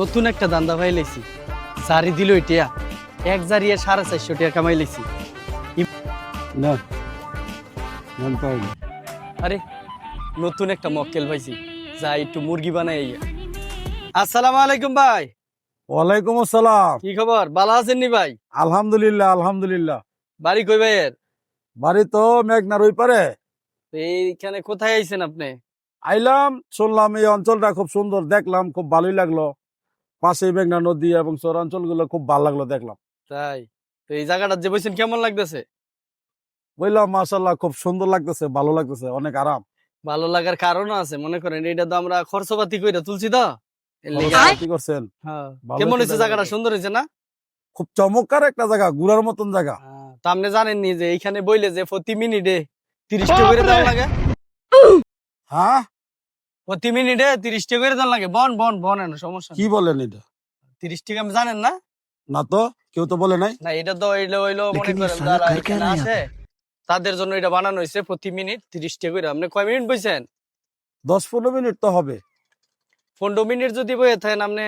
নতুন একটা দান্দা ভাই লাইছি, জারি দিল এটা এক জারিয়ে 450 টাকা কামাই লাইছি। না জানতে হবে। আরে নতুন একটা মক্কেল পাইছি, যা একটু মুরগি বানাই। আসসালামু আলাইকুম ভাই। ওয়ালাইকুম আসসালাম। কি খবর, ভালো আছেন নি ভাই? আলহামদুলিল্লাহ আলহামদুলিল্লাহ। বাড়ি কই ভাইয়ের? বাড়ি তো মেঘনার ওই পারে। এইখানে কোথায় আইছেন আপনি? আইলাম, শুনলাম এই অঞ্চলটা খুব সুন্দর, দেখলাম খুব ভালোই লাগলো। পাশেই মেঘনা নদী এবং চরাঞ্চল গুলো খুব ভালো লাগলো দেখলাম। তাই তো এই জায়গাটা যে বইছেন কেমন লাগতেছে? বুঝলাম, মাশাআল্লাহ খুব সুন্দর লাগতেছে, ভালো লাগতেছে, অনেক আরাম। ভালো লাগার কারণও আছে, মনে করেন এটা তো আমরা খরচপাতি কইরা তুলছি তো এর লিগা। কি করছেন? হ্যাঁ, ভালো কেমন হয়েছে হয়েছে জায়গাটা? সুন্দর হয়েছে না? খুব চমৎকার একটা জায়গা, ঘুরার মতন জায়গা। তা আপনি জানেন নি যে এইখানে বইলে যে প্রতি মিনিটে 30 টাকা করে দেওয়া লাগে? হ্যাঁ, প্রতি মিনিটে 30 টাকা করে দেওয়া লাগে। বন বন বন, এনো সমস্যা কি নেই। বলেন এটা? 30 টাকা আমি জানেন না? না তো, কেউ তো বলে নাই। না, এটা তো হইলো মনে করেন যারা এখানে আসে তাদের জন্য এটা বানানো হয়েছে, প্রতি মিনিট 30 টাকা করে। আপনি কয় মিনিট বইছেন? 10-15 মিনিট তো হবে। 15 মিনিট যদি বইয়ে থাকেন আপনি,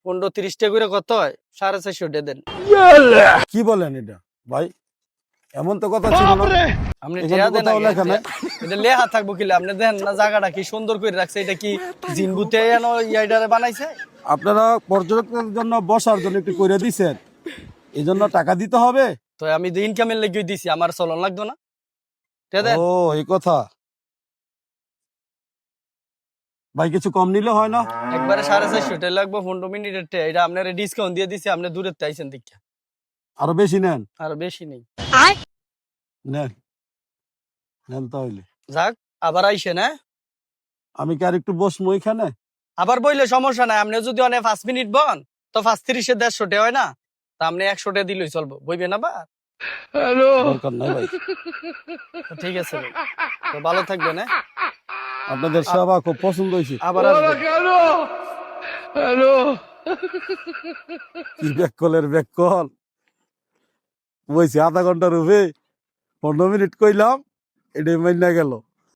15-30 টাকা করে কত হয়? 450 টাকা দেন। কি বলেন এটা ভাই? এমন তো কথা ছিল না। আপনি এখানে টেয়া তো দেন কোথাও আগে। লেখা নাই। এটা লেখা থাকবো কিলা? আপনি দেন না, জায়গাটা কি সুন্দর করে রাখছে। এটা কি জিনগুতে এনো ইয়াইডারে বানাইছে? আপনারা পর্যটকদের জন্য বসার জন্য একটু করে দিছেন, এই জন্য টাকা দিতে হবে। তো আমি তো ইনকামের লেগে দিছি, আমার চলন লাগতো না? টেয়া দেন। ও, এই কথা। ভাই কিছু কম নিলে হয় না? একবারে 450 টাকা লাগবে 15 মিনিটের টেয়া। এটা আপনার ডিসকাউন্ট দিয়ে দিছি, আপনি দূরের তে আইছেন দেখা। আরো বেশি নেন। আর বেশি নেই। নেন নেন তাহলে। যাক, আবার আইসেন। হ্যাঁ, আমি কি আর একটু বসবো এখানে? আবার বইলে সমস্যা নাই। আপনি যদি অনেক 5 মিনিট বন তো 5-30-এ 150 টাকা হয় না? তা আপনি 100 টাকা দিলেই চলবো, বইবেন আবার। দরকার নাই ভাই। তো ঠিক আছে ভাই, তো ভালো থাকবেন। হ্যাঁ, আপনাদের সেবা খুব পছন্দ হয়েছে। আবার আসবেন। কি ব্যাককলের ব্যাককল বইছি, আধা ঘন্টার উপরে 15 মিনিট কইলাম, এটাই মাইনা গেল।